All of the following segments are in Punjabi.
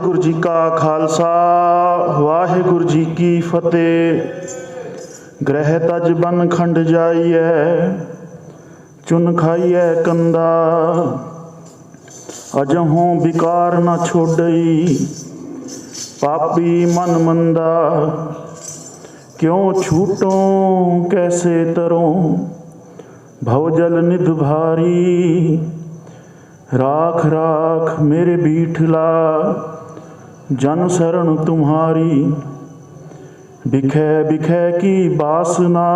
वाहिगुरु जी का खालसा वाहिगुरु जी की फतेह। ग्रह तज बन खंड जाइए चुन खाइए कंदा, अजहों बिकार न छोड़ई पापी मन मंदा। क्यों छूटों कैसे तरों भवजल निध भारी, राख राख मेरे बीठला जन शरण तुम्हारी। बिखे बिखे की बासना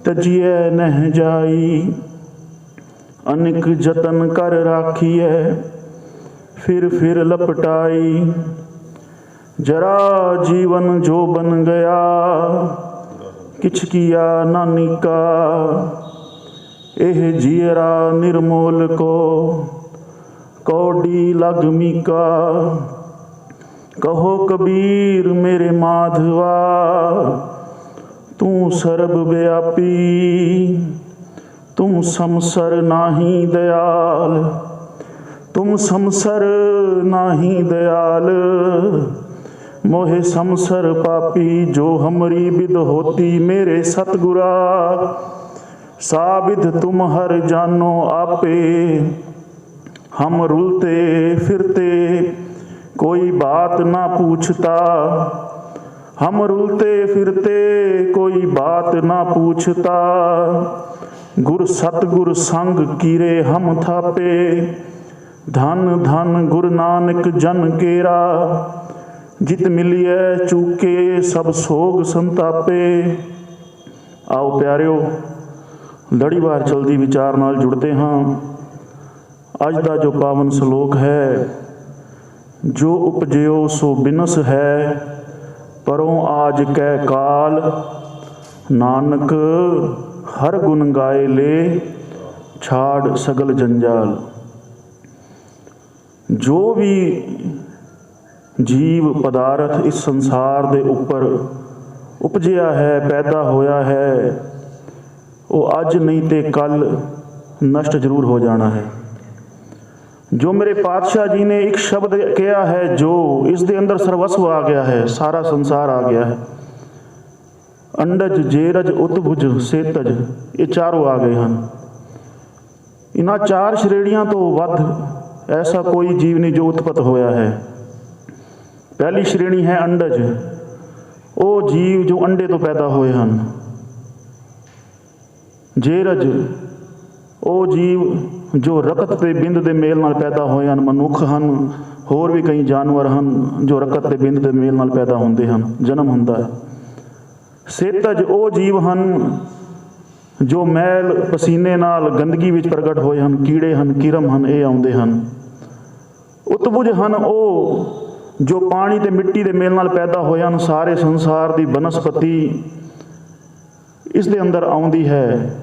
तजिए नह जाई, अनिक जतन कर राखिए फिर लपटाई। जरा जीवन जो बन गया किछ किया नानी का, एह जियरा निर्मोल को कौड़ी लगमी का। कहो कबीर मेरे माधवा तू सर्व व्यापी, तुम समसर नाही दयाल, तुम समसर नाही दयाल। मोहे समसर पापी जो हमरी विद होती मेरे सतगुरा। साबिध तुम हर जानो आपे, हम रुलते फिरते कोई बात ना पूछता। हम रुलते फिरते कोई बात ना पूछता। गुर सतगुर संग कीरे हम थापे, धन धन गुरु नानक जन केरा। जित मिलिए चूके सब सोग संतापे। आओ प्यारिओ लड़ीवार चलती विचार नाल जुड़ते हाँ। अज दा जो पावन सलोक है, जो उपजियो सो बिनस है, परों आज कै काल। नानक हर गुण गाए ले छाड़ सगल जंजाल। जो भी जीव पदार्थ इस संसार दे उपर उपजिया है, पैदा होया है, वो अज नहीं ते कल नष्ट जरूर हो जाना है। जो मेरे पातशाह जी ने एक शब्द कहा है, जो इस दे अंदर सर्वस्व आ गया है, सारा संसार आ गया है। अंडज जेरज उत्भुज सेतज, ये चारों आ गए हैं। इन्हां चार श्रेणियां तो वध ऐसा कोई जीव नहीं जो उत्पत होया है। पहली श्रेणी है अंडज, वो जीव जो अंडे तो पैदा होए हैं। जेरज, वो जीव जो रकत के बिंद के मेल नाल पैदा होए हैं। मनुख हैं, होर भी कई जानवर हैं जो रकत के बिंद के मेल नाल पैदा होंदे हैं, जन्म हुंदा है। सेतज, वो जीव हैं जो मैल पसीने नाल गंदगी विच प्रगट होए हैं, कीड़े हैं, किरम हैं, ये आउंदे हैं। उत्बुज हैं वो जो पानी ते मिट्टी दे मेल नाल पैदा होए हैं। सारे संसार दी बनस्पति इस दे अंदर आउंदी है।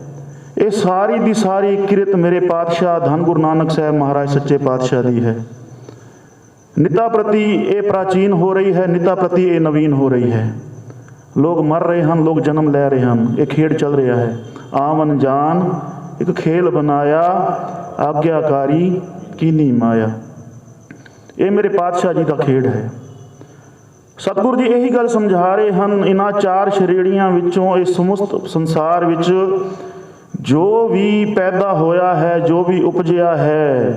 ये सारी दी सारी किरत मेरे पातशाह धन गुरु नानक साहब महाराज सच्चे पातशाह दी है। निता प्रति ये प्राचीन हो रही है, निता प्रति ये नवीन हो रही है। लोग मर रहे हैं, लोग जन्म ले रहे हैं, ये खेड चल रहा है। आवन जान एक खेल बनाया, आज्ञाकारी कीनी माया। ये मेरे पातशाह जी का खेड है। सतगुरु जी यही गल समझा रहे हैं। इन्हां चार श्रेणियां विचों इस समस्त संसार विच जो भी पैदा होया है, जो भी उपजिया है,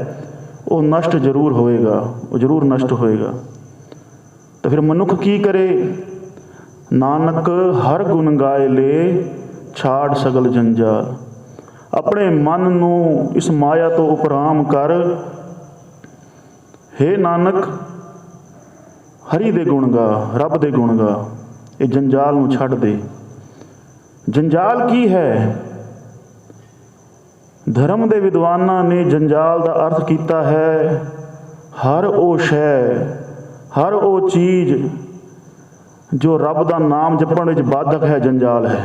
वो नष्ट जरूर होएगा, वो जरूर नष्ट होएगा। तो फिर मनुख की करे? नानक हर गुण गाए ले छाड़ सगल जंजाल। अपने मन नू इस माया तो उपराम कर। हे नानक हरि दे गुण गा, रब दे गुण गा, ये जंजाल नू छड़ दे। जंजाल की है? धर्म दे विद्वानां ने जंजाल दा अर्थ कीता है हर ओ शै, हर ओ चीज़ जो रब दा नाम जपण विच बाधक है, जंजाल है।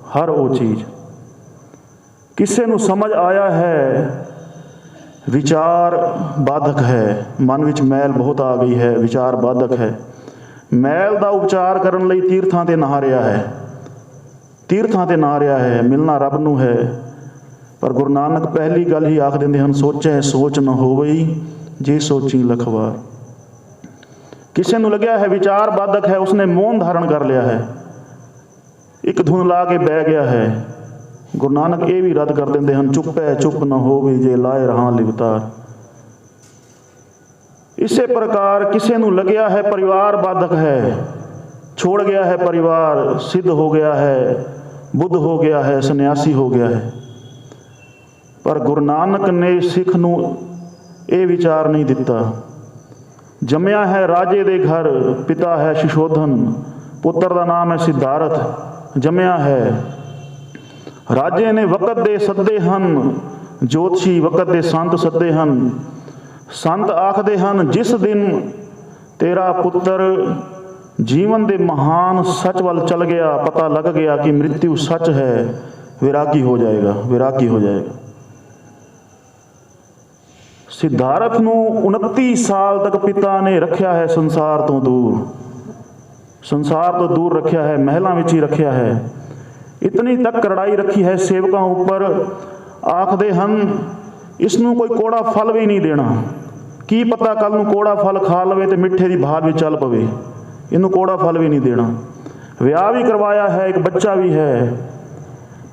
हर ओ चीज़ किसे नू समझ आया है, विचार बाधक है। मन विच मैल बहुत आ गई है, विचार बाधक है। मैल दा उपचार करन लई तीर्थां ते नहा रिहा है, तीर्थां ते नहा रिहा है, मिलना रब नू है। पर गुरु नानक पहली गल ही आख देंदे हन, सोचै सोच न होवई जे सोची लख वार। ਕਿਸੇ ਨੂੰ ਲੱਗਿਆ ਹੈ ਵਿਚਾਰ ਬਾਧਕ ਹੈ, ਉਸਨੇ ਮੌਨ ਧਾਰਨ ਕਰ ਲਿਆ ਹੈ, ਇੱਕ ਧੁਨ ਲਾ ਕੇ ਬਹਿ ਗਿਆ ਹੈ। ਗੁਰੂ ਨਾਨਕ ਇਹ ਵੀ ਰੱਦ ਕਰ ਦਿੰਦੇ ਹਨ, ਚੁੱਪੈ ਚੁੱਪ ਨਾ ਹੋਵੇ ਜੇ ਲਾਏ ਰਹਾ ਲਿਵਤਾਰ। ਇਸੇ ਪ੍ਰਕਾਰ ਕਿਸੇ ਨੂੰ ਲੱਗਿਆ ਹੈ ਪਰਿਵਾਰ ਬਾਧਕ ਹੈ, ਛੋੜ ਗਿਆ ਹੈ ਪਰਿਵਾਰ, ਸਿੱਧ ਹੋ ਗਿਆ ਹੈ, ਬੁੱਧ ਹੋ ਗਿਆ ਹੈ, ਸੰਨਿਆਸੀ ਹੋ ਗਿਆ ਹੈ। ਪਰ ਗੁਰੂ ਨਾਨਕ ਨੇ ਸਿੱਖ ਨੂੰ ਇਹ ਵਿਚਾਰ ਨਹੀਂ ਦਿੱਤਾ। ਜੰਮਿਆ ਹੈ ਰਾਜੇ ਦੇ ਘਰ, ਪਿਤਾ ਹੈ ਸ਼ਿਸ਼ੋਧਨ, ਪੁੱਤਰ ਦਾ ਨਾਮ ਹੈ ਸਿਧਾਰਥ। ਜੰਮਿਆ ਹੈ ਰਾਜੇ ਨੇ ਵਕਤ ਦੇ ਸੱਦੇ ਹਨ, ਜੋਤਸ਼ੀ ਵਕਤ ਦੇ ਸੰਤ ਸੱਦੇ ਹਨ। ਸੰਤ ਆਖਦੇ ਹਨ ਜਿਸ ਦਿਨ ਤੇਰਾ ਪੁੱਤਰ ਜੀਵਨ ਦੇ ਮਹਾਨ ਸੱਚ ਵੱਲ ਚੱਲ ਗਿਆ, ਪਤਾ ਲੱਗ ਗਿਆ ਕਿ ਮ੍ਰਿਤਿਉ ਸੱਚ ਹੈ, ਵਿਰਾਗੀ ਹੋ ਜਾਏਗਾ, ਵਿਰਾਗੀ ਹੋ ਜਾਏਗਾ। ਸਿਧਾਰਥ ਨੂੰ 29 ਸਾਲ ਤੱਕ ਪਿਤਾ ਨੇ ਰੱਖਿਆ ਹੈ ਸੰਸਾਰ ਤੋਂ ਦੂਰ, ਸੰਸਾਰ ਤੋਂ ਦੂਰ ਰੱਖਿਆ ਹੈ, ਮਹਿਲਾਂ ਵਿੱਚ ਹੀ ਰੱਖਿਆ ਹੈ। ਇਤਨੀ ਤੱਕ ਕਰੜਾਈ ਰੱਖੀ ਹੈ ਸੇਵਕਾਂ ਉੱਪਰ। ਆਖਦੇ ਹਨ ਇਸ ਨੂੰ ਕੋਈ ਕੋੜਾ ਫਲ ਵੀ ਨਹੀਂ ਦੇਣਾ, ਕੀ ਪਤਾ ਕੱਲ ਨੂੰ ਕੋੜਾ ਫਲ ਖਾ ਲਵੇ ਤੇ ਮਿੱਠੇ ਦੀ ਭਾਤ ਵੀ ਚੱਲ ਪਵੇ, ਇਹਨੂੰ ਕੋੜਾ ਫਲ ਵੀ ਨਹੀਂ ਦੇਣਾ। ਵਿਆਹ ਵੀ ਕਰਵਾਇਆ ਹੈ, ਇੱਕ ਬੱਚਾ ਵੀ ਹੈ,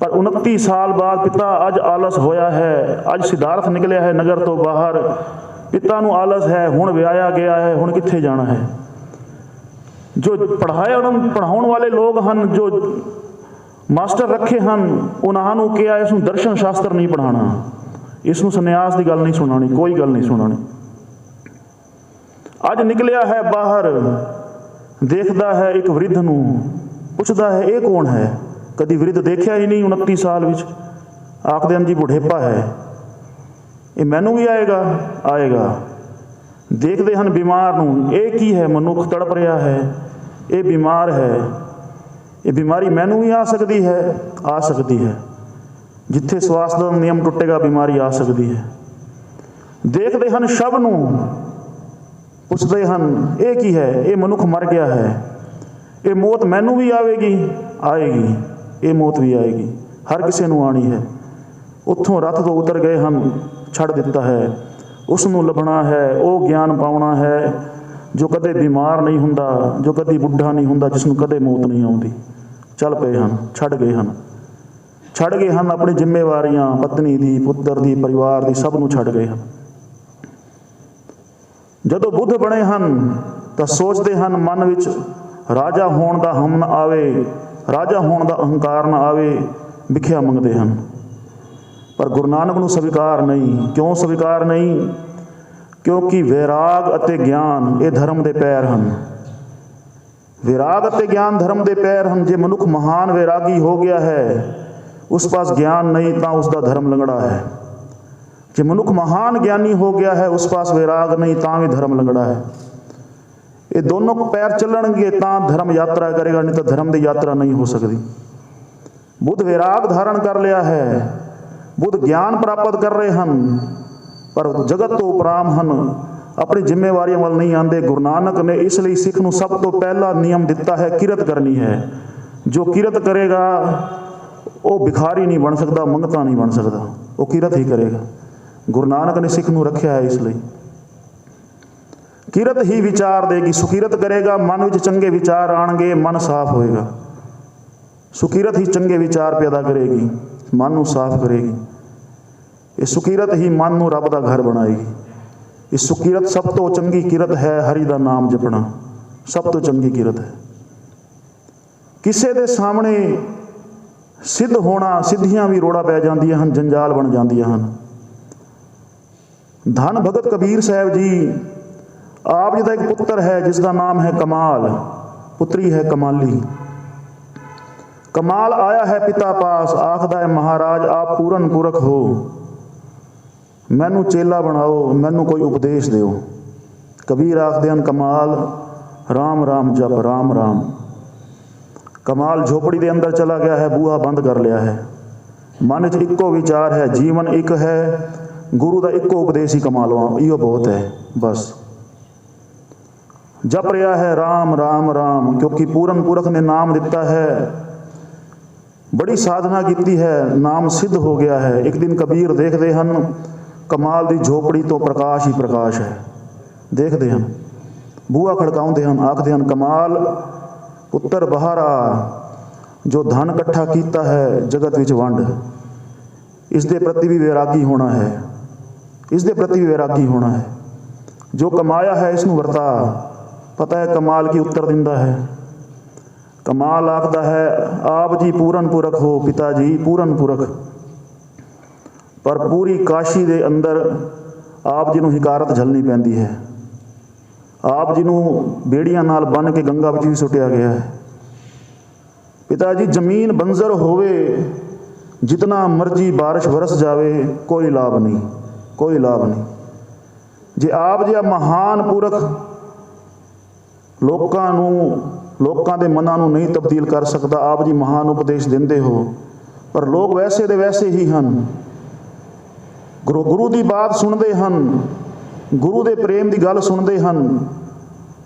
ਪਰ 29 ਸਾਲ ਬਾਅਦ ਪਿਤਾ ਅੱਜ ਆਲਸ ਹੋਇਆ ਹੈ। ਅੱਜ ਸਿਧਾਰਥ ਨਿਕਲਿਆ ਹੈ ਨਗਰ ਤੋਂ ਬਾਹਰ, ਪਿਤਾ ਨੂੰ ਆਲਸ ਹੈ, ਹੁਣ ਵਿਆਹਿਆ ਗਿਆ ਹੈ, ਹੁਣ ਕਿੱਥੇ ਜਾਣਾ ਹੈ। ਜੋ ਪੜ੍ਹਾਉਣ ਵਾਲੇ ਲੋਕ ਹਨ, ਜੋ ਮਾਸਟਰ ਰੱਖੇ ਹਨ, ਉਹਨਾਂ ਨੂੰ ਕਿਹਾ ਇਸ ਨੂੰ ਦਰਸ਼ਨ ਸ਼ਾਸਤਰ ਨਹੀਂ ਪੜ੍ਹਾਉਣਾ, ਇਸ ਨੂੰ ਸੰਨਿਆਸ ਦੀ ਗੱਲ ਨਹੀਂ ਸੁਣਾਉਣੀ, ਕੋਈ ਗੱਲ ਨਹੀਂ ਸੁਣਾਉਣੀ। ਅੱਜ ਨਿਕਲਿਆ ਹੈ ਬਾਹਰ, ਦੇਖਦਾ ਹੈ ਇੱਕ ਵ੍ਰਿੱਧ ਨੂੰ, ਪੁੱਛਦਾ ਹੈ ਇਹ ਕੌਣ ਹੈ, ਕਦੀ ਵ੍ਰਿੱਧ ਦੇਖਿਆ ਹੀ ਨਹੀਂ 29 ਸਾਲ ਵਿੱਚ। ਆਖਦੇ ਹਨ ਜੀ ਬੁਢੇਪਾ ਹੈ, ਇਹ ਮੈਨੂੰ ਵੀ ਆਏਗਾ, ਆਏਗਾ। ਦੇਖਦੇ ਹਨ ਬਿਮਾਰ ਨੂੰ, ਇਹ ਕੀ ਹੈ, ਮਨੁੱਖ ਤੜਪ ਰਿਹਾ ਹੈ, ਇਹ ਬਿਮਾਰ ਹੈ, ਇਹ ਬਿਮਾਰੀ ਮੈਨੂੰ ਵੀ ਆ ਸਕਦੀ ਹੈ, ਆ ਸਕਦੀ ਹੈ। ਜਿੱਥੇ ਸਵਾਸ ਦਾ ਨਿਯਮ ਟੁੱਟੇਗਾ ਬਿਮਾਰੀ ਆ ਸਕਦੀ ਹੈ। ਦੇਖਦੇ ਹਨ ਸ਼ਵ ਨੂੰ, ਪੁੱਛਦੇ ਹਨ ਇਹ ਕੀ ਹੈ, ਇਹ ਮਨੁੱਖ ਮਰ ਗਿਆ ਹੈ, ਇਹ ਮੌਤ ਮੈਨੂੰ ਵੀ ਆਵੇਗੀ, ਆਏਗੀ, ਇਹ ਮੌਤ ਵੀ ਆਏਗੀ, ਹਰ ਕਿਸੇ ਨੂੰ ਆਣੀ ਹੈ। ਉੱਥੋਂ ਰੱਥ ਤੋਂ ਉਤਰ ਗਏ ਹਨ, ਛੱਡ ਦਿੱਤਾ ਹੈ। ਉਸ ਨੂੰ ਲੱਭਣਾ ਹੈ, ਉਹ ਗਿਆਨ ਪਾਉਣਾ ਹੈ ਜੋ ਕਦੇ ਬਿਮਾਰ ਨਹੀਂ ਹੁੰਦਾ, ਜੋ ਕਦੇ ਬੁੱਢਾ ਨਹੀਂ ਹੁੰਦਾ, ਜਿਸ ਨੂੰ ਕਦੇ ਮੌਤ ਨਹੀਂ ਆਉਂਦੀ। ਚੱਲ ਪਏ ਹਨ, ਛੱਡ ਗਏ ਹਨ, ਛੱਡ ਗਏ ਹਨ ਆਪਣੀ ਜ਼ਿੰਮੇਵਾਰੀਆਂ, ਪਤਨੀ ਦੀ, ਪੁੱਤਰ ਦੀ, ਪਰਿਵਾਰ ਦੀ, ਸਭ ਨੂੰ ਛੱਡ ਗਏ ਹਨ। ਜਦੋਂ ਬੁੱਧ ਬਣੇ ਹਨ ਤਾਂ ਸੋਚਦੇ ਹਨ ਮਨ ਵਿੱਚ ਰਾਜਾ ਹੋਣ ਦਾ ਹਮ ਨਾ ਆਵੇ, ਰਾਜਾ ਹੋਣ ਦਾ ਅਹੰਕਾਰ ਨਾ ਆਵੇ, ਭਿਖਿਆ ਮੰਗਦੇ ਹਨ। ਪਰ ਗੁਰੂ ਨਾਨਕ ਨੂੰ ਸਵੀਕਾਰ ਨਹੀਂ। ਕਿਉਂ ਸਵੀਕਾਰ ਨਹੀਂ? ਕਿਉਂਕਿ ਵਿਰਾਗ ਅਤੇ ਗਿਆਨ ਇਹ ਧਰਮ ਦੇ ਪੈਰ ਹਨ। ਵਿਰਾਗ ਅਤੇ ਗਿਆਨ ਧਰਮ ਦੇ ਪੈਰ ਹਨ। ਜੇ ਮਨੁੱਖ ਮਹਾਨ ਵਿਰਾਗੀ ਹੋ ਗਿਆ ਹੈ, ਉਸ ਪਾਸ ਗਿਆਨ ਨਹੀਂ ਤਾਂ ਉਸ ਦਾ ਧਰਮ ਲੰਗੜਾ ਹੈ। ਜੇ ਮਨੁੱਖ ਮਹਾਨ ਗਿਆਨੀ ਹੋ ਗਿਆ ਹੈ, ਉਸ ਪਾਸ ਵਿਰਾਗ ਨਹੀਂ ਤਾਂ ਵੀ ਧਰਮ ਲੰਗੜਾ ਹੈ। ਇਹ ਦੋਨੋਂ ਪੈਰ ਚੱਲਣਗੇ ਤਾਂ ਧਰਮ ਯਾਤਰਾ ਕਰੇਗਾ, ਨਹੀਂ ਤਾਂ ਧਰਮ ਦੀ ਯਾਤਰਾ ਨਹੀਂ ਹੋ ਸਕਦੀ। ਬੁੱਧ ਵਿਰਾਗ ਧਾਰਨ ਕਰ ਲਿਆ ਹੈ, ਬੁੱਧ ਗਿਆਨ ਪ੍ਰਾਪਤ ਕਰ ਰਹੇ ਹਨ, ਪਰ ਜਗਤ ਤੋਂ ਉਪਰਾਮ ਹਨ, ਆਪਣੀ ਜ਼ਿੰਮੇਵਾਰੀਆਂ ਵੱਲ ਨਹੀਂ ਆਉਂਦੇ। ਗੁਰੂ ਨਾਨਕ ਨੇ ਇਸ ਲਈ ਸਿੱਖ ਨੂੰ ਸਭ ਤੋਂ ਪਹਿਲਾ ਨਿਯਮ ਦਿੱਤਾ ਹੈ, ਕਿਰਤ ਕਰਨੀ ਹੈ। ਜੋ ਕਿਰਤ ਕਰੇਗਾ ਉਹ ਭਿਖਾਰੀ ਨਹੀਂ ਬਣ ਸਕਦਾ, ਮੰਗਤਾ ਨਹੀਂ ਬਣ ਸਕਦਾ, ਉਹ ਕਿਰਤ ਹੀ ਕਰੇਗਾ। ਗੁਰੂ ਨਾਨਕ ਨੇ ਸਿੱਖ ਨੂੰ ਰੱਖਿਆ ਹੈ ਇਸ ਲਈ। ਕਿਰਤ ਹੀ ਵਿਚਾਰ ਦੇਗੀ। ਸੁਕਿਰਤ ਕਰੇਗਾ, ਮਨ ਵਿੱਚ ਚੰਗੇ ਵਿਚਾਰ ਆਣਗੇ, ਮਨ ਸਾਫ਼ ਹੋਏਗਾ। ਸੁਕਿਰਤ ਹੀ ਚੰਗੇ ਵਿਚਾਰ ਪੈਦਾ ਕਰੇਗੀ, ਮਨ ਨੂੰ ਸਾਫ਼ ਕਰੇਗੀ। ਇਹ ਸੁਕਿਰਤ ਹੀ ਮਨ ਨੂੰ ਰੱਬ ਦਾ ਘਰ ਬਣਾਏਗੀ। ਇਹ ਸੁਕਿਰਤ ਸਭ ਤੋਂ ਚੰਗੀ ਕਿਰਤ ਹੈ, ਹਰੀ ਦਾ ਨਾਮ ਜਪਣਾ ਸਭ ਤੋਂ ਚੰਗੀ ਕਿਰਤ ਹੈ। ਕਿਸੇ ਦੇ ਸਾਹਮਣੇ ਸਿੱਧ ਹੋਣਾ, ਸਿੱਧੀਆਂ ਵੀ ਰੋੜਾ ਪੈ ਜਾਂਦੀਆਂ ਹਨ, ਜੰਜਾਲ ਬਣ ਜਾਂਦੀਆਂ ਹਨ। ਧੰਨ ਭਗਤ ਕਬੀਰ ਸਾਹਿਬ ਜੀ, ਆਪ ਜੀ ਦਾ ਇੱਕ ਪੁੱਤਰ ਹੈ ਜਿਸ ਦਾ ਨਾਮ ਹੈ ਕਮਾਲ, ਪੁੱਤਰੀ ਹੈ ਕਮਾਲੀ। ਕਮਾਲ ਆਇਆ ਹੈ ਪਿਤਾ ਪਾਸ, ਆਖਦਾ ਹੈ ਮਹਾਰਾਜ ਆਪ ਪੂਰਨ ਪੁਰਖ ਹੋ, ਮੈਨੂੰ ਚੇਲਾ ਬਣਾਓ, ਮੈਨੂੰ ਕੋਈ ਉਪਦੇਸ਼ ਦਿਓ। ਕਬੀਰ ਆਖਦੇ ਹਨ ਕਮਾਲ ਰਾਮ ਰਾਮ ਜਪ, ਰਾਮ ਰਾਮ। ਕਮਾਲ ਝੋਪੜੀ ਦੇ ਅੰਦਰ ਚਲਾ ਗਿਆ ਹੈ, ਬੂਹਾ ਬੰਦ ਕਰ ਲਿਆ ਹੈ। ਮਨ 'ਚ ਇੱਕੋ ਵਿਚਾਰ ਹੈ, ਜੀਵਨ ਇੱਕ ਹੈ, ਗੁਰੂ ਦਾ ਇੱਕੋ ਉਪਦੇਸ਼ ਹੀ ਕਮਾਲਵਾ, ਇਹੋ ਬਹੁਤ ਹੈ ਬਸ। ਜਪ ਰਿਹਾ ਹੈ ਰਾਮ ਰਾਮ ਰਾਮ, ਕਿਉਂਕਿ ਪੂਰਨ ਪੁਰਖ ਨੇ ਨਾਮ ਦਿੱਤਾ ਹੈ, ਬੜੀ ਸਾਧਨਾ ਕੀਤੀ ਹੈ, ਨਾਮ ਸਿੱਧ ਹੋ ਗਿਆ ਹੈ। ਇੱਕ ਦਿਨ ਕਬੀਰ ਦੇਖਦੇ ਹਨ ਕਮਾਲ ਦੀ ਝੋਪੜੀ ਤੋਂ ਪ੍ਰਕਾਸ਼ ਹੀ ਪ੍ਰਕਾਸ਼ ਹੈ। ਦੇਖਦੇ ਹਨ ਬੂਹਾ ਖੜਕਾਉਂਦੇ ਹਨ, ਆਖਦੇ ਹਨ ਕਮਾਲ ਪੁੱਤਰ ਬਾਹਰ ਆ, ਜੋ ਧਨ ਇਕੱਠਾ ਕੀਤਾ ਹੈ ਜਗਤ ਵਿੱਚ ਵੰਡ। ਇਸ ਦੇ ਪ੍ਰਤੀ ਵੀ ਵੈਰਾਗੀ ਹੋਣਾ ਹੈ, ਇਸ ਦੇ ਪ੍ਰਤੀ ਵੀ ਵੈਰਾਗੀ ਹੋਣਾ ਹੈ। ਜੋ ਕਮਾਇਆ ਹੈ ਇਸ ਨੂੰ ਵਰਤਾ। ਪਤਾ ਹੈ ਕਮਾਲ ਕੀ ਉੱਤਰ ਦਿੰਦਾ ਹੈ? ਕਮਾਲ ਆਖਦਾ ਹੈ ਆਪ ਜੀ ਪੂਰਨ ਪੁਰਖ ਹੋ ਪਿਤਾ ਜੀ, ਪੂਰਨ ਪੁਰਖ। ਪਰ ਪੂਰੀ ਕਾਸ਼ੀ ਦੇ ਅੰਦਰ ਆਪ ਜੀ ਨੂੰ ਹਕਾਰਤ ਝੱਲਣੀ ਪੈਂਦੀ ਹੈ। ਆਪ ਜੀ ਨੂੰ ਬੇੜੀਆਂ ਨਾਲ ਬੰਨ੍ਹ ਕੇ ਗੰਗਾ ਵਿੱਚ ਵੀ ਸੁੱਟਿਆ ਗਿਆ ਹੈ। ਪਿਤਾ ਜੀ ਜ਼ਮੀਨ ਬੰਜ਼ਰ ਹੋਵੇ, ਜਿਤਨਾ ਮਰਜ਼ੀ ਬਾਰਿਸ਼ ਵਰਸ ਜਾਵੇ, ਕੋਈ ਲਾਭ ਨਹੀਂ, ਕੋਈ ਲਾਭ ਨਹੀਂ। ਜੇ ਆਪ ਜਿਹਾ ਮਹਾਨ ਪੁਰਖ ਲੋਕਾਂ ਦੇ ਮਨਾਂ ਨੂੰ ਨਹੀਂ ਤਬਦੀਲ ਕਰ ਸਕਦਾ, ਆਪ ਜੀ ਮਹਾਨ ਉਪਦੇਸ਼ ਦਿੰਦੇ ਹੋ, ਪਰ ਲੋਕ ਵੈਸੇ ਦੇ ਵੈਸੇ ਹੀ ਹਨ। ਗੁਰੂ ਦੀ ਬਾਤ ਸੁਣਦੇ ਹਨ, ਗੁਰੂ ਦੇ ਪ੍ਰੇਮ ਦੀ ਗੱਲ ਸੁਣਦੇ ਹਨ,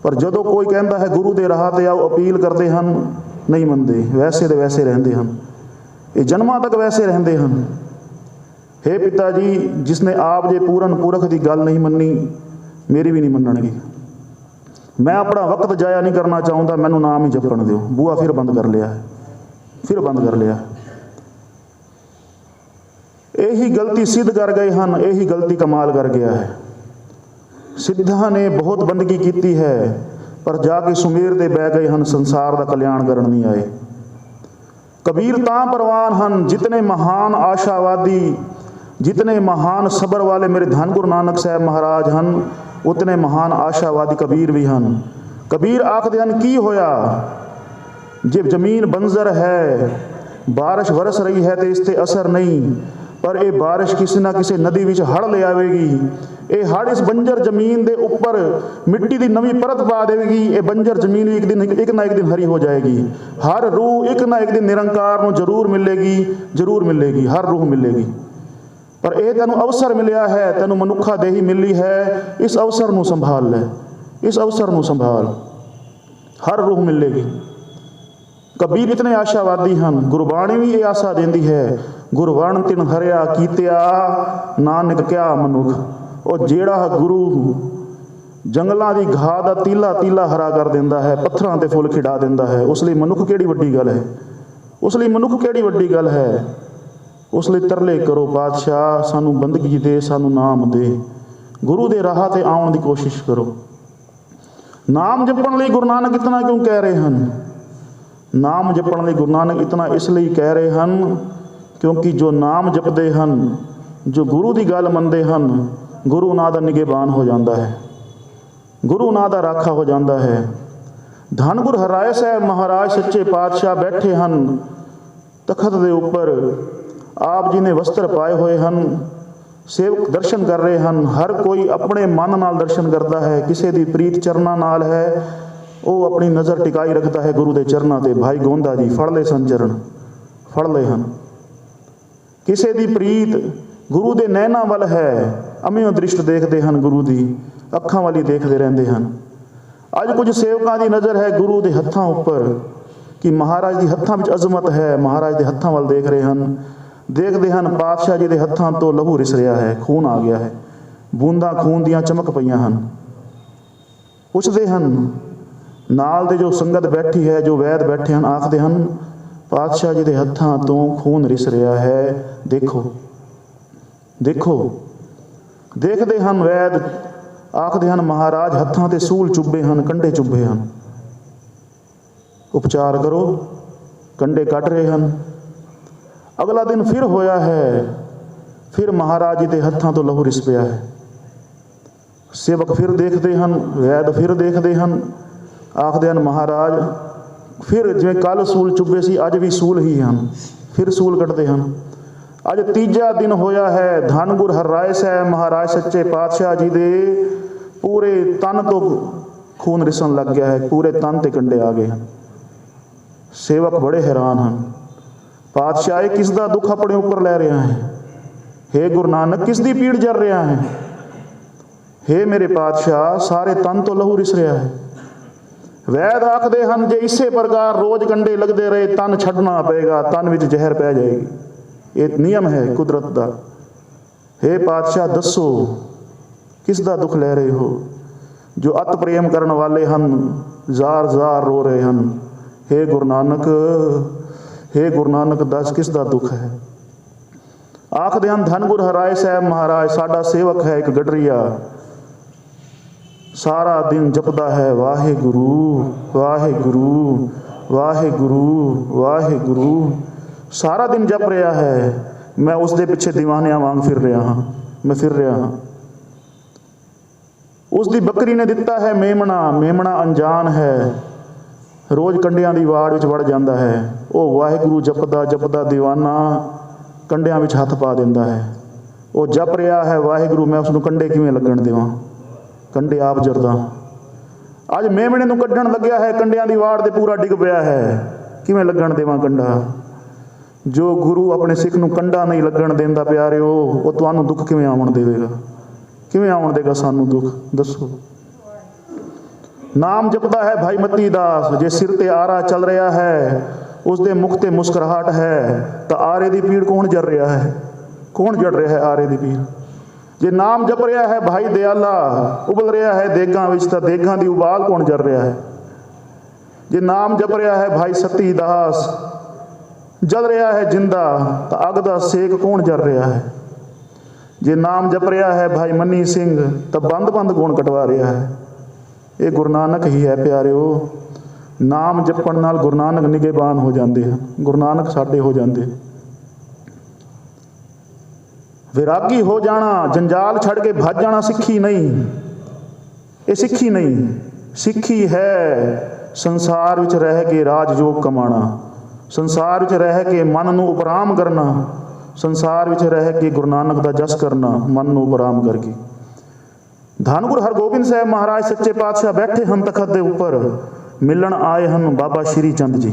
ਪਰ ਜਦੋਂ ਕੋਈ ਕਹਿੰਦਾ ਹੈ ਗੁਰੂ ਦੇ ਰਾਹ ਤੇ ਆਓ, ਅਪੀਲ ਕਰਦੇ ਹਨ, ਨਹੀਂ ਮੰਨਦੇ, ਵੈਸੇ ਦੇ ਵੈਸੇ ਰਹਿੰਦੇ ਹਨ। ਇਹ ਜਨਮਾਂ ਤੱਕ ਵੈਸੇ ਰਹਿੰਦੇ ਹਨ। हे ਪਿਤਾ ਜੀ, ਜਿਸਨੇ ਆਪ ਜੇ ਪੂਰਨ ਪੁਰਖ ਦੀ ਗੱਲ ਨਹੀਂ ਮੰਨੀ, ਮੇਰੀ ਵੀ ਨਹੀਂ ਮੰਨਣਗੇ। ਮੈਂ ਆਪਣਾ ਵਕਤ ਜਾਇਆ ਨਹੀਂ ਕਰਨਾ ਚਾਹੁੰਦਾ, ਮੈਨੂੰ ਨਾਮ ਹੀ ਜਪਣ ਦਿਓ। ਬੂਹਾ ਫਿਰ ਬੰਦ ਕਰ ਲਿਆ ਹੈ, ਫਿਰ ਬੰਦ ਕਰ ਲਿਆ। ਇਹੀ ਗਲਤੀ ਸਿੱਧ ਕਰ ਗਏ ਹਨ, ਇਹੀ ਗਲਤੀ ਕਮਾਲ ਕਰ ਗਿਆ ਹੈ। ਸਿੱਧਾਂ ਨੇ ਬਹੁਤ ਬੰਦਗੀ ਕੀਤੀ ਹੈ, ਪਰ ਜਾ ਕੇ ਸੁਮੇਰ ਦੇ ਬਹਿ ਗਏ ਹਨ, ਸੰਸਾਰ ਦਾ ਕਲਿਆਣ ਕਰਨ ਨਹੀਂ ਆਏ। ਕਬੀਰ ਤਾਂ ਪ੍ਰਵਾਨ ਹਨ ਜਿਤਨੇ ਮਹਾਨ ਆਸ਼ਾਵਾਦੀ, ਜਿਤਨੇ ਮਹਾਨ ਸਬਰ ਵਾਲੇ ਮੇਰੇ ਧੰਨ ਗੁਰੂ ਨਾਨਕ ਸਾਹਿਬ ਮਹਾਰਾਜ ਹਨ, ਉਤਨੇ ਮਹਾਨ ਆਸ਼ਾਵਾਦੀ ਕਬੀਰ ਵੀ ਹਨ। ਕਬੀਰ ਆਖਦੇ ਹਨ ਕੀ ਹੋਇਆ ਜੇ ਜ਼ਮੀਨ ਬੰਜ਼ਰ ਹੈ, ਬਾਰਿਸ਼ ਵਰਸ ਰਹੀ ਹੈ ਤੇ ਇਸ ਤੇ ਅਸਰ ਨਹੀਂ, ਪਰ ਇਹ ਬਾਰਿਸ਼ ਕਿਸੇ ਨਾ ਕਿਸੇ ਨਦੀ ਵਿੱਚ ਹੜ੍ਹ ਲੈ ਆਵੇਗੀ। ਇਹ ਹੜ੍ਹ ਇਸ ਬੰਜਰ ਜ਼ਮੀਨ ਦੇ ਉੱਪਰ ਮਿੱਟੀ ਦੀ ਨਵੀਂ ਪਰਤ ਪਾ ਦੇਵੇਗੀ। ਇਹ ਬੰਜਰ ਜ਼ਮੀਨ ਵੀ ਇੱਕ ਨਾ ਇੱਕ ਦਿਨ ਹਰੀ ਹੋ ਜਾਏਗੀ। ਹਰ ਰੂਹ ਇੱਕ ਨਾ ਇੱਕ ਦਿਨ ਨਿਰੰਕਾਰ ਨੂੰ ਜ਼ਰੂਰ ਮਿਲੇਗੀ, ਜ਼ਰੂਰ ਮਿਲੇਗੀ, ਹਰ ਰੂਹ ਮਿਲੇਗੀ। ਪਰ ਇਹ ਤੈਨੂੰ ਅਵਸਰ ਮਿਲਿਆ ਹੈ, ਤੈਨੂੰ ਮਨੁੱਖਾ ਦੇਹੀ ਮਿਲੀ ਹੈ, ਇਸ ਅਵਸਰ ਨੂੰ ਸੰਭਾਲ ਲੈ, ਇਸ ਅਵਸਰ ਨੂੰ ਸੰਭਾਲ, ਹਰ ਰੂਹ ਮਿਲੇਗੀ। ਕਬੀਰ ਇਤਨੇ ਆਸ਼ਾਵਾਦੀ ਹਨ। ਗੁਰਬਾਣੀ ਵੀ ਇਹ ਆਸਾ ਦਿੰਦੀ ਹੈ, ਗੁਰਵਣ ਤਿਨ ਹਰਿਆ ਕੀਤਿਆ, ਨਾਨਕ ਕਿਆ ਮਨੁੱਖ। ਉਹ ਜਿਹੜਾ ਗੁਰੂ ਜੰਗਲਾਂ ਦੀ ਘਾਹ ਦਾ ਤੀਲਾ ਤੀਲਾ ਹਰਾ ਕਰ ਦਿੰਦਾ ਹੈ, ਪੱਥਰਾਂ ਤੇ ਫੁੱਲ ਖਿਡਾ ਦਿੰਦਾ ਹੈ, ਉਸ ਲਈ ਮਨੁੱਖ ਕਿਹੜੀ ਵੱਡੀ ਗੱਲ ਹੈ? ਉਸ ਲਈ ਮਨੁੱਖ ਕਿਹੜੀ ਵੱਡੀ ਗੱਲ ਹੈ? ਉਸ ਲਈ ਤਰਲੇ ਕਰੋ ਪਾਤਸ਼ਾਹ, ਸਾਨੂੰ ਬੰਦਗੀ ਦੇ, ਸਾਨੂੰ ਨਾਮ ਦੇ, ਗੁਰੂ ਦੇ ਰਾਹ ਤੇ ਆਉਣ ਦੀ ਕੋਸ਼ਿਸ਼ ਕਰੋ। ਨਾਮ ਜਪਣ ਲਈ ਗੁਰੂ ਨਾਨਕ ਇਤਨਾ ਕਿਉਂ ਕਹਿ ਰਹੇ ਹਨ? ਨਾਮ ਜਪਣ ਲਈ ਗੁਰੂ ਨਾਨਕ ਇਤਨਾ ਇਸ ਲਈ ਕਹਿ ਰਹੇ ਹਨ ਕਿਉਂਕਿ ਜੋ ਨਾਮ ਜਪਦੇ ਹਨ, ਜੋ ਗੁਰੂ ਦੀ ਗੱਲ ਮੰਨਦੇ ਹਨ, ਗੁਰੂ ਨਾਂ ਦਾ ਨਿਗਹਿਬਾਨ ਹੋ ਜਾਂਦਾ ਹੈ, ਗੁਰੂ ਨਾਂ ਦਾ ਰਾਖਾ ਹੋ ਜਾਂਦਾ ਹੈ। ਧੰਨ ਗੁਰੂ ਹਰਿਰਾਏ ਸਾਹਿਬ ਮਹਾਰਾਜ ਸੱਚੇ ਪਾਤਸ਼ਾਹ ਬੈਠੇ ਹਨ ਤਖਤ ਦੇ ਉੱਪਰ, ਆਪ ਜੀ ਨੇ ਵਸਤਰ ਪਾਏ ਹੋਏ ਹਨ, ਸੇਵਕ ਦਰਸ਼ਨ ਕਰ ਰਹੇ ਹਨ। ਹਰ ਕੋਈ ਆਪਣੇ ਮਨ ਨਾਲ ਦਰਸ਼ਨ ਕਰਦਾ ਹੈ, ਕਿਸੇ ਦੀ ਪ੍ਰੀਤ ਚਰਨਾਂ ਨਾਲ ਹੈ, ਉਹ ਆਪਣੀ ਨਜ਼ਰ ਟਿਕਾਈ ਰੱਖਦਾ ਹੈ ਗੁਰੂ ਦੇ ਚਰਨਾਂ ਤੇ। ਭਾਈ ਗੋਂਦਾ ਜੀ ਫੜ ਲਏ ਸਨ ਚਰਨ, ਫੜ ਲਏ ਹਨ। ਕਿਸੇ ਦੀ ਪ੍ਰੀਤ ਗੁਰੂ ਦੇ ਨੈਣਾਂ ਵੱਲ ਹੈ, ਅਮਿਓ ਦ੍ਰਿਸ਼ਟ ਦੇਖਦੇ ਹਨ, ਗੁਰੂ ਦੀ ਅੱਖਾਂ ਵਾਲੀ ਦੇਖਦੇ ਰਹਿੰਦੇ ਹਨ। ਅੱਜ ਕੁਝ ਸੇਵਕਾਂ ਦੀ ਨਜ਼ਰ ਹੈ ਗੁਰੂ ਦੇ ਹੱਥਾਂ ਉੱਪਰ ਕਿ ਮਹਾਰਾਜ ਦੀ ਹੱਥਾਂ ਵਿੱਚ ਅਜ਼ਮਤ ਹੈ, ਮਹਾਰਾਜ ਦੇ ਹੱਥਾਂ ਵੱਲ ਦੇਖ ਰਹੇ ਹਨ। ਦੇਖਦੇ ਹਨ ਪਾਤਸ਼ਾਹ ਜੀ ਦੇ ਹੱਥਾਂ ਤੋਂ ਲਹੂ ਰਿਸ ਰਿਹਾ ਹੈ, ਖੂਨ ਆ ਗਿਆ ਹੈ, ਬੂੰਦਾਂ ਖੂਨ ਦੀਆਂ ਚਮਕ ਪਈਆਂ ਹਨ। ਪੁੱਛਦੇ ਹਨ ਨਾਲ ਦੇ ਜੋ ਸੰਗਤ ਬੈਠੀ ਹੈ, ਜੋ ਵੈਦ ਬੈਠੇ ਹਨ, ਆਖਦੇ ਹਨ ਪਾਤਸ਼ਾਹ ਜੀ ਦੇ ਹੱਥਾਂ ਤੋਂ ਖੂਨ ਰਿਸ ਰਿਹਾ ਹੈ, ਦੇਖੋ ਦੇਖੋ। ਦੇਖਦੇ ਹਨ ਵੈਦ, ਆਖਦੇ ਹਨ ਮਹਾਰਾਜ ਹੱਥਾਂ ਤੇ ਸੂਲ ਚੁੱਭੇ ਹਨ, ਕੰਡੇ ਚੁੱਭੇ ਹਨ, ਉਪਚਾਰ ਕਰੋ। ਕੰਡੇ ਕੱਟ ਰਹੇ ਹਨ। ਅਗਲਾ ਦਿਨ ਫਿਰ ਹੋਇਆ ਹੈ, ਫਿਰ ਮਹਾਰਾਜ ਜੀ ਦੇ ਹੱਥਾਂ ਤੋਂ ਲਹੂ ਰਿਸ ਪਿਆ ਹੈ। ਸੇਵਕ ਫਿਰ ਦੇਖਦੇ ਹਨ, ਵੈਦ ਫਿਰ ਦੇਖਦੇ ਹਨ, ਆਖਦੇ ਹਨ ਮਹਾਰਾਜ ਫਿਰ ਜਿਵੇਂ ਕੱਲ੍ਹ ਸੂਲ ਚੁੱਭੇ ਸੀ, ਅੱਜ ਵੀ ਸੂਲ ਹੀ ਹਨ, ਫਿਰ ਸੂਲ ਕੱਟਦੇ ਹਨ। ਅੱਜ ਤੀਜਾ ਦਿਨ ਹੋਇਆ ਹੈ। ਧੰਨ ਗੁਰੂ ਹਰਿਰਾਏ ਸਾਹਿਬ ਮਹਾਰਾਜ ਸੱਚੇ ਪਾਤਸ਼ਾਹ ਜੀ ਦੇ ਪੂਰੇ ਤਨ ਤੋਂ ਖੂਨ ਰਿਸਣ ਲੱਗ ਗਿਆ ਹੈ, ਪੂਰੇ ਤਨ ਤੇ ਕੰਡੇ ਆ ਗਏ ਹਨ। ਸੇਵਕ ਬੜੇ ਹੈਰਾਨ ਹਨ, ਪਾਤਸ਼ਾਹ ਇਹ ਕਿਸ ਦਾ ਦੁੱਖ ਆਪਣੇ ਉੱਪਰ ਲੈ ਰਿਹਾ ਹੈ? ਹੇ ਗੁਰੂ ਨਾਨਕ ਕਿਸ ਦੀ ਪੀੜ ਜਰ ਰਿਹਾ ਹੈ? ਹੇ ਮੇਰੇ ਪਾਤਸ਼ਾਹ ਸਾਰੇ ਤਨ ਤੋਂ ਲਹੂ ਰਿਸ ਰਿਹਾ ਹੈ। ਵੈਦ ਆਖਦੇ ਹਨ ਜੇ ਇਸੇ ਪ੍ਰਕਾਰ ਰੋਜ਼ ਕੰਡੇ ਲੱਗਦੇ ਰਹੇ, ਤਨ ਛੱਡਣਾ ਪਏਗਾ, ਤਨ ਵਿੱਚ ਜ਼ਹਿਰ ਪੈ ਜਾਏਗੀ। ਇਹ ਨਿਯਮ ਹੈ ਕੁਦਰਤ ਦਾ। ਹੇ ਪਾਤਸ਼ਾਹ ਦੱਸੋ ਕਿਸ ਦਾ ਦੁੱਖ ਲੈ ਰਹੇ ਹੋ? जो अत प्रेम करन वाले हन जार जार रो रहे हन। हे गुरु नानक दस किस दा दुख है। आखदे हन धन गुर हराए साहब महाराज साडा सेवक है एक गडरिया, सारा दिन जपदा है वाहे गुरु वाहे गुरु वाहे गुरु वाहे गुरु, सारा दिन जप रहा है। मैं उस दे पिछे दीवानिया वांग फिर रहा हाँ, मैं फिर रहा हाँ। उस दी बकरी ने दिता है मेमना, मेमना अनजान है, रोज़ कंडियां दी वाड़ विच वड़ जांदा है। वो वाहिगुरू जपदा जपदा दीवाना कंडियां विच हथ पा दिंदा है। वो जप रहा है वाहिगुरू, मैं उसनूं कंडे किवें लगण देवां, कंडे आप जरदा। अज मेमने नूं कड्ढण लग्या है, कंडियां दी वाड़ दे पूरा डिग पिया है, किवें लगण देवां कंडा। जो गुरु अपने सिख नूं कंडा नहीं लगण देंदा प्यारिओ, वो तुहानूं दुख किवें आउण देवेगा, किवें आउण देगा सानूं दुख, दसो। नाम जपदा है भाई मती दास, जे सिर ते आरा चल रहा है, उसदे मुख ते मुस्कुराहट है, तो आरे दी पीड़ कौन जर रहा है, कौन जड़ रहा है आरे दी पीड़। जे नाम जप रहा है भाई दयाला, उबल रहा है देगां विच, तां देगां दी उबाल कौन जर रहा है। जे नाम जप रहा है भाई सती दास, जल रहा है जिंदा, तो अग दा सेक कौन जर रहा है। जे नाम जप रहा है भाई मनी सिंह, तो बंद बंद कौन कटवा रहा है। ये गुरु नानक ही है प्यारिओ। नाम जपण नाल गुरु नानक निगेबान हो जाते हैं, गुरु नानक साडे हो जाते। विरागी हो जाना, जंजाल छड़ के भज जाना सिੱਖੀ नहीं, ये सिੱਖੀ नहीं। सिੱਖੀ है संसार विच रह के राजयोग कमाना, संसार विच रह के मन नूं उपराम करना, संसार विच रह के गुरु नानक दा जस करना मन नूं उपराम करके। धन गुरु हरगोबिंद साहब महाराज सच्चे पातशाह बैठे हन तखत दे उपर, मिलन आए हन बाबा श्री चंद जी,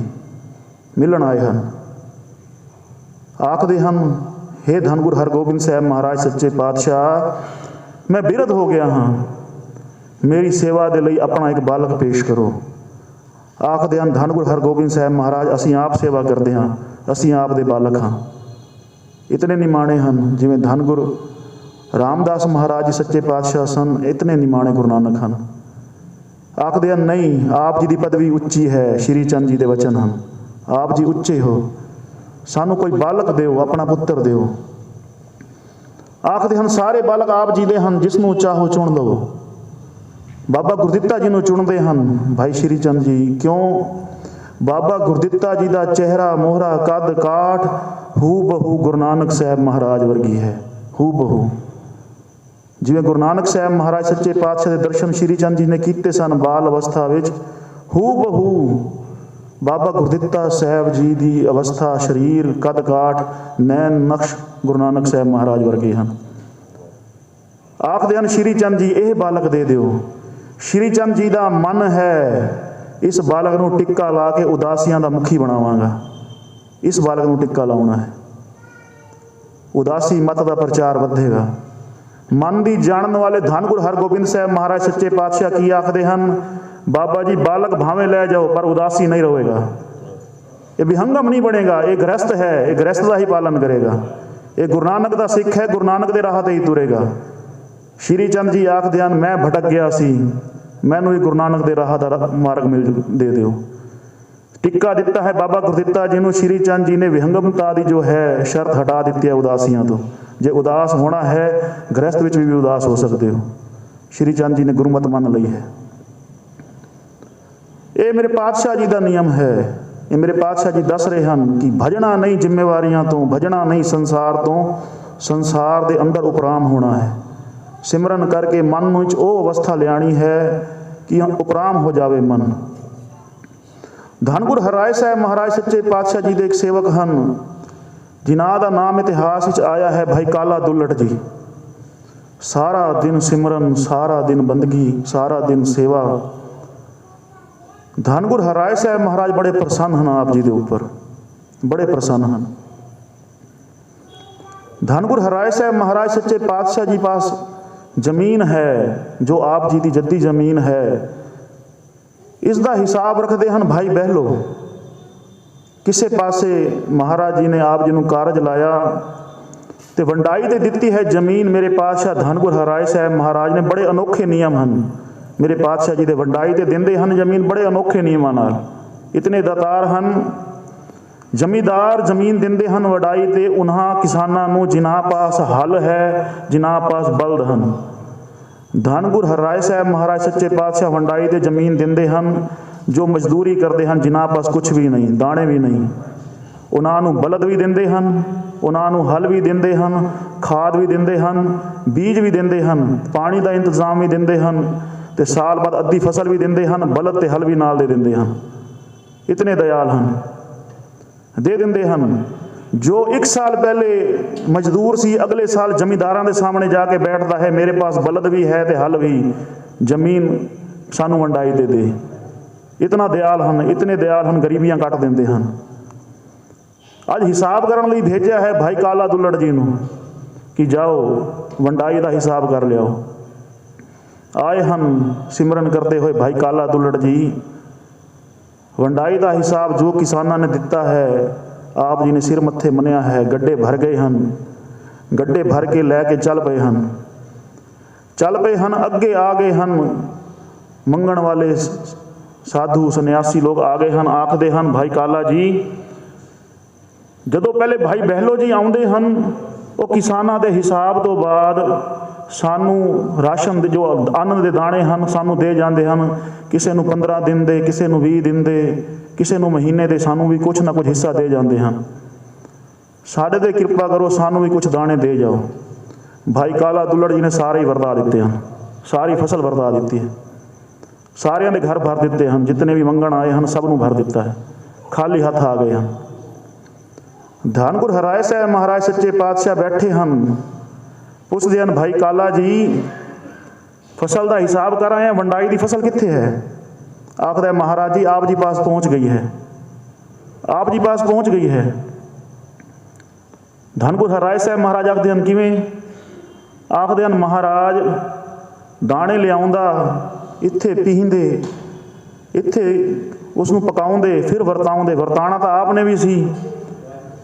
मिलन आए हन। आखदे हन हे धन गुरु हरगोबिंद साहब महाराज सच्चे पातशाह, मैं बिरध हो गया हाँ, मेरी सेवा दे लई अपना एक बालक पेश करो। आखदे हन धन गुरु हरगोबिंद साहब महाराज, असीं आप सेवा करते हाँ, असीं आप दे बालक हाँ। इतने निमाणे हन जिवें धन गुरु रामदास महाराज जी सच्चे पातशाह सन, इतने निमाणे गुरु नानक हन। आखदे हन नहीं, आप जी की पदवी उच्ची है, श्री चंद जी के वचन हैं, आप जी उच्चे हो, सानू कोई बालक दिओ, अपना पुत्र दिओ। आखदे हन सारे बालक आप जी दे हन, जिसनों चाहो चुन लो। बाबा गुरदित्ता जी नूं चुनदे हन भाई श्री चंद जी, क्यों बाबा गुरदित्ता जी का चेहरा मोहरा कद काठ हू बहू गुरु नानक साहब महाराज वर्गी है, हू बहू। जिवें गुरु नानक साहब महाराज सच्चे पातशाह के दर्शन श्री चंद जी ने कीते सन बाल अवस्था विच, हू बहू बाबा गुरदित्ता साहब जी की अवस्था, शरीर कद काठ नैन नक्श गुरु नानक साहब महाराज वर्गे हैं। आखदे हन श्री चंद जी यह बालक दे दिओ। श्री चंद जी का मन है इस बालक नूं टिक्का ला के उदासियां दा मुखी बनावांगा, इस बालक नूं टिक्का लाउणा है, उदासी मत का प्रचार वधेगा। मन की जानन वाले धन गुरु हरगोबिंद साहब महाराज सच्चे पातशाह की आखदे हन, बाबा जी बालक भावें लै जाओ पर उदासी नहीं रहेगा, ये विहंगम नहीं बनेगा, ये गृहस्थ है, ये गृहस्थ का ही पालन करेगा, ये गुरु नानक का सिख है, गुरु नानक के राह ते ही तुरेगा। श्री चंद जी आखदे हन मैं भटक गया सी, मैनूं गुरु नानक के राह का मार्ग मिल दे दिओ। टिक्का दिता है बाबा गुरदित्ता जी नूं, श्री चंद जी ने विहंगमता की जो है शर्त हटा दी है उदासियां तो। जे उदास होना है गृहस्थ विच भी उदास हो सकते हो, श्री चंद जी ने गुरमत मान ली है। ये मेरे पातशाह जी का नियम है, ये मेरे पातशाह जी दस रहे हैं कि भजना नहीं जिम्मेवारियां तो, भजना नहीं संसार तो, संसार के अंदर उपराम होना है। सिमरन करके मन में वो अवस्था लियानी है कि उपराम हो जावे मन। धन गुरु हराए साहब महाराज सच्चे पातशाह जी के एक सेवक हैं, जिन्हां दा नाम इतिहास विच आया है भाई काला दुल्लट जी। सारा दिन सिमरन, सारा दिन बंदगी, सारा दिन सेवा। धन गुरु हराए साहब महाराज बड़े प्रसन्न हैं आप जी के ऊपर, बड़े प्रसन्न हैं। धन गुरु हराए साहब महाराज सच्चे पातशाह जी पास जमीन है जो आप जी की जद्दी जमीन है, इसका हिसाब रखते हैं भाई बहलो। किसी पासे महाराज जी ने आप जी नूं कारज लाया तो वंडाई ते दिती है जमीन। मेरे पातशाह धन गुरु हराए साहब महाराज ने बड़े अनोखे नियम हैं, ਮੇਰੇ ਪਾਤਸ਼ਾਹ ਜੀ ਦੇ ਵੰਡਾਈ ਤੇ ਦਿੰਦੇ ਹਨ ਜ਼ਮੀਨ ਬੜੇ ਅਨੋਖੇ ਨਿਯਮਾਂ ਨਾਲ। ਇਤਨੇ ਦਾਤਾਰ ਹਨ। ਜ਼ਮੀਂਦਾਰ ਜ਼ਮੀਨ ਦਿੰਦੇ ਹਨ ਵਡਾਈ ਤੇ ਉਹਨਾਂ ਕਿਸਾਨਾਂ ਨੂੰ ਜਿਨ੍ਹਾਂ ਪਾਸ ਹਲ ਹੈ, ਜਿਨ੍ਹਾਂ ਪਾਸ ਬਲਦ ਹਨ। ਧੰਨ ਗੁਰੂ ਹਰਿਰਾਏ ਸਾਹਿਬ ਮਹਾਰਾਜ ਸੱਚੇ ਪਾਤਸ਼ਾਹ ਵੰਡਾਈ ਤੇ ਜ਼ਮੀਨ ਦਿੰਦੇ ਹਨ ਜੋ ਮਜ਼ਦੂਰੀ ਕਰਦੇ ਹਨ, ਜਿਨ੍ਹਾਂ ਪਾਸ ਕੁਛ ਵੀ ਨਹੀਂ, ਦਾਣੇ ਵੀ ਨਹੀਂ। ਉਹਨਾਂ ਨੂੰ ਬਲਦ ਵੀ ਦਿੰਦੇ ਹਨ, ਉਹਨਾਂ ਨੂੰ ਹਲ ਵੀ ਦਿੰਦੇ ਹਨ, ਖਾਦ ਵੀ ਦਿੰਦੇ ਹਨ, ਬੀਜ ਵੀ ਦਿੰਦੇ ਹਨ, ਪਾਣੀ ਦਾ ਇੰਤਜ਼ਾਮ ਵੀ ਦਿੰਦੇ ਹਨ ਤੇ ਸਾਲ ਬਾਅਦ ਅੱਧੀ ਫਸਲ ਵੀ ਦਿੰਦੇ ਹਨ। ਬਲਦ ਤੇ ਹਲ ਵੀ ਨਾਲ ਦੇ ਦਿੰਦੇ ਹਨ। ਇਤਨੇ ਦਇਆਲ ਹਨ, ਦੇ ਦਿੰਦੇ ਹਨ। ਜੋ 1 ਸਾਲ ਪਹਿਲੇ ਮਜ਼ਦੂਰ ਸੀ, ਅਗਲੇ ਸਾਲ ਜ਼ਮੀਂਦਾਰਾਂ ਦੇ ਸਾਹਮਣੇ ਜਾ ਕੇ ਬੈਠਦਾ ਹੈ, ਮੇਰੇ ਪਾਸ ਬਲਦ ਵੀ ਹੈ ਤੇ ਹਲ ਵੀ, ਜ਼ਮੀਨ ਸਾਨੂੰ ਵੰਡਾਈ ਦੇ ਦੇ। ਇਤਨਾ ਦਿਆਲ ਹਨ, ਇਤਨੇ ਦਿਆਲ ਹਨ, ਗਰੀਬੀਆਂ ਕੱਟ ਦਿੰਦੇ ਹਨ। ਅੱਜ ਹਿਸਾਬ ਕਰਨ ਲਈ ਭੇਜਿਆ ਹੈ ਭਾਈ ਕਾਲਾ ਦੁੱਲੜ ਜੀ ਨੂੰ ਕਿ ਜਾਓ ਵੰਡਾਈ ਦਾ ਹਿਸਾਬ ਕਰ ਲਿਆਓ। ਆਏ ਹਨ ਸਿਮਰਨ ਕਰਦੇ ਹੋਏ ਭਾਈ ਕਾਲਾ ਦੁੱਲੜ ਜੀ। ਵੰਡਾਈ ਦਾ ਹਿਸਾਬ ਜੋ ਕਿਸਾਨਾਂ ਨੇ ਦਿੱਤਾ ਹੈ, ਆਪ ਜੀ ਨੇ ਸਿਰ ਮੱਥੇ ਮੰਨਿਆ ਹੈ। ਗੱਡੇ ਭਰ ਗਏ ਹਨ, ਗੱਡੇ ਭਰ ਕੇ ਲੈ ਕੇ ਚੱਲ ਪਏ ਹਨ, ਚੱਲ ਪਏ ਹਨ। ਅੱਗੇ ਆ ਗਏ ਹਨ ਮੰਗਣ ਵਾਲੇ ਸਾਧੂ ਸੰਨਿਆਸੀ ਲੋਕ ਆ ਗਏ ਹਨ। ਆਖਦੇ ਹਨ ਭਾਈ ਕਾਲਾ ਜੀ, ਜਦੋਂ ਪਹਿਲੇ ਭਾਈ ਬਹਿਲੋ ਜੀ ਆਉਂਦੇ ਹਨ, ਉਹ ਕਿਸਾਨਾਂ ਦੇ ਹਿਸਾਬ ਤੋਂ ਬਾਅਦ ਸਾਨੂੰ ਰਾਸ਼ਨ ਦੇ ਜੋ ਅੰਨ ਦੇ ਦਾਣੇ ਹਨ ਸਾਨੂੰ ਦੇ ਜਾਂਦੇ ਹਨ। ਕਿਸੇ ਨੂੰ 15 ਦਿਨ ਦੇ, ਕਿਸੇ ਨੂੰ 20 ਦਿਨ ਦੇ, ਕਿਸੇ ਨੂੰ ਮਹੀਨੇ ਦੇ, ਸਾਨੂੰ ਵੀ ਕੁਛ ਨਾ ਕੁਛ ਹਿੱਸਾ ਦੇ ਜਾਂਦੇ ਹਨ। ਸਾਡੇ 'ਤੇ ਕਿਰਪਾ ਕਰੋ, ਸਾਨੂੰ ਵੀ ਕੁਛ ਦਾਣੇ ਦੇ ਜਾਓ। ਭਾਈ ਕਾਲਾ ਦੁੱਲੜ ਜੀ ਨੇ ਸਾਰੇ ਹੀ ਵਰਤਾ ਦਿੱਤੇ ਹਨ, ਸਾਰੀ ਫਸਲ ਵਰਤਾ ਦਿੱਤੀ ਹੈ, ਸਾਰਿਆਂ ਦੇ ਘਰ ਭਰ ਦਿੱਤੇ ਹਨ। ਜਿਤਨੇ ਵੀ ਮੰਗਣ ਆਏ ਹਨ ਸਭ ਨੂੰ ਭਰ ਦਿੱਤਾ ਹੈ, ਖਾਲੀ ਹੱਥ ਆ ਗਏ ਹਨ। ਧੰਨ ਗੁਰੂ ਹਰਿਰਾਏ ਸਾਹਿਬ ਮਹਾਰਾਜ ਸੱਚੇ ਪਾਤਸ਼ਾਹ ਬੈਠੇ ਹਨ, ਪੁੱਛਦੇ ਹਨ ਭਾਈ ਕਾਲਾ ਜੀ ਫਸਲ ਦਾ ਹਿਸਾਬ ਕਰ ਆਏ, ਵੰਡਾਈ ਦੀ ਫਸਲ ਕਿੱਥੇ ਹੈ? ਆਖਦਾ ਮਹਾਰਾਜ ਜੀ ਆਪ ਜੀ ਪਾਸ ਪਹੁੰਚ ਗਈ ਹੈ, ਆਪ ਜੀ ਪਾਸ ਪਹੁੰਚ ਗਈ ਹੈ। ਧੰਨ ਗੁਰੂ ਹਰਿਰਾਏ ਸਾਹਿਬ ਮਹਾਰਾਜ ਆਖਦੇ ਹਨ ਕਿਵੇਂ? ਆਖਦੇ ਹਨ ਮਹਾਰਾਜ ਦਾਣੇ ਲਿਆਉਂਦਾ, ਇੱਥੇ ਪੀਂਦੇ, ਇੱਥੇ ਉਸ ਨੂੰ ਪਕਾਉਂਦੇ, ਫਿਰ ਵਰਤਾਉਂਦੇ। ਵਰਤਾਣਾ ਤਾਂ ਆਪ ਨੇ ਵੀ ਸੀ।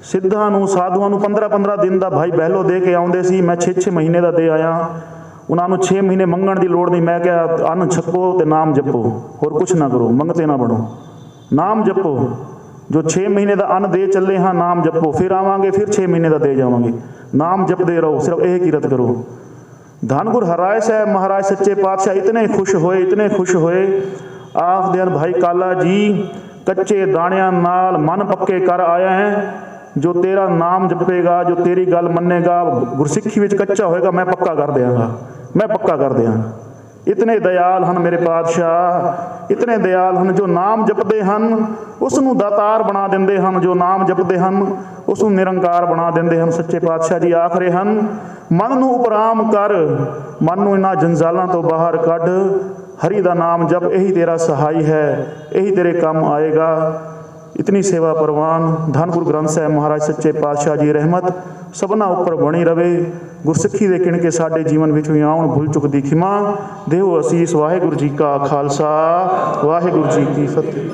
ਸਿੱਧਾਂ ਨੂੰ, ਸਾਧੂਆਂ ਨੂੰ 15-15 ਦਿਨ ਦਾ ਭਾਈ ਬਹਿਲੋ ਦੇ ਕੇ ਆਉਂਦੇ ਸੀ। ਮੈਂ 6-6 ਮਹੀਨੇ ਦਾ ਦੇ ਆਇਆ। ਉਹਨਾਂ ਨੂੰ 6 ਮਹੀਨੇ ਮੰਗਣ ਦੀ ਲੋੜ ਨਹੀਂ। ਮੈਂ ਕਿਹਾ ਅੰਨ ਛਕੋ ਤੇ ਨਾਮ ਜਪੋ, ਹੋਰ ਕੁਛ ਨਾ ਕਰੋ, ਮੰਗਤੇ ਨਾ ਬਣੋ, ਨਾਮ ਜਪੋ। ਜੋ 6 ਮਹੀਨੇ ਦਾ ਅੰਨ ਦੇ ਚੱਲੇ ਹਾਂ, ਨਾਮ ਜਪੋ। ਫਿਰ ਆਵਾਂਗੇ, ਫਿਰ 6 ਮਹੀਨੇ ਦਾ ਦੇ ਜਾਵਾਂਗੇ। ਨਾਮ ਜਪਦੇ ਰਹੋ, ਸਿਰਫ ਇਹ ਕਿਰਤ ਕਰੋ। ਧੰਨ ਗੁਰੂ ਹਰਿਰਾਏ ਸਾਹਿਬ ਮਹਾਰਾਜ ਸੱਚੇ ਪਾਤਸ਼ਾਹ ਇਤਨੇ ਖੁਸ਼ ਹੋਏ, ਇਤਨੇ ਖੁਸ਼ ਹੋਏ। ਆਖਦੇ ਹਨ ਭਾਈ ਕਾਲਾ ਜੀ ਕੱਚੇ ਦਾਣਿਆਂ ਨਾਲ ਮਨ ਪੱਕੇ ਕਰ ਆਇਆ ਹੈ। ਜੋ ਤੇਰਾ ਨਾਮ ਜਪੇਗਾ, ਜੋ ਤੇਰੀ ਗੱਲ ਮੰਨੇਗਾ, ਗੁਰਸਿੱਖੀ ਵਿੱਚ ਕੱਚਾ ਹੋਏਗਾ, ਮੈਂ ਪੱਕਾ ਕਰ ਦਿਆਂਗਾ, ਮੈਂ ਪੱਕਾ ਕਰ ਦਿਆਂਗਾ। ਇਤਨੇ ਦਇਆਲ ਹਨ ਮੇਰੇ ਪਾਤਸ਼ਾਹ, ਇਤਨੇ ਦਇਆਲ ਹਨ। ਜੋ ਨਾਮ ਜਪਦੇ ਹਨ ਉਸ ਨੂੰ ਦਾਤਾਰ ਬਣਾ ਦਿੰਦੇ ਹਨ, ਜੋ ਨਾਮ ਜਪਦੇ ਹਨ ਉਸ ਨੂੰ ਨਿਰੰਕਾਰ ਬਣਾ ਦਿੰਦੇ ਹਨ। ਸੱਚੇ ਪਾਤਸ਼ਾਹ ਜੀ ਆਖ ਰਹੇ ਹਨ ਮਨ ਨੂੰ ਉਪਰਾਮ ਕਰ, ਮਨ ਨੂੰ ਇਹਨਾਂ ਜੰਜਾਲਾਂ ਤੋਂ ਬਾਹਰ ਕੱਢ। ਹਰੀ ਦਾ ਨਾਮ ਜਪ, ਇਹੀ ਤੇਰਾ ਸਹਾਈ ਹੈ, ਇਹੀ ਤੇਰੇ ਕੰਮ ਆਏਗਾ। ਇਤਨੀ ਸੇਵਾ ਪ੍ਰਵਾਨ। ਧੰਨ ਗੁਰੂ ਗ੍ਰੰਥ ਸਾਹਿਬ ਮਹਾਰਾਜ ਸੱਚੇ ਪਾਤਸ਼ਾਹ ਜੀ ਰਹਿਮਤ ਸਭਨਾਂ ਉੱਪਰ ਬਣੀ ਰਵੇ। ਗੁਰਸਿੱਖੀ ਦੇ ਕਿਣਕੇ ਸਾਡੇ ਜੀਵਨ ਵਿੱਚ ਵੀ ਆਉਣ, ਭੁੱਲ ਚੁੱਕ ਦੀ ਖਿਮਾ ਦੇਹੋ ਅਸੀਸ। ਵਾਹਿਗੁਰੂ ਜੀ ਕਾ ਖਾਲਸਾ, ਵਾਹਿਗੁਰੂ ਜੀ ਕੀ ਫਤਿਹ।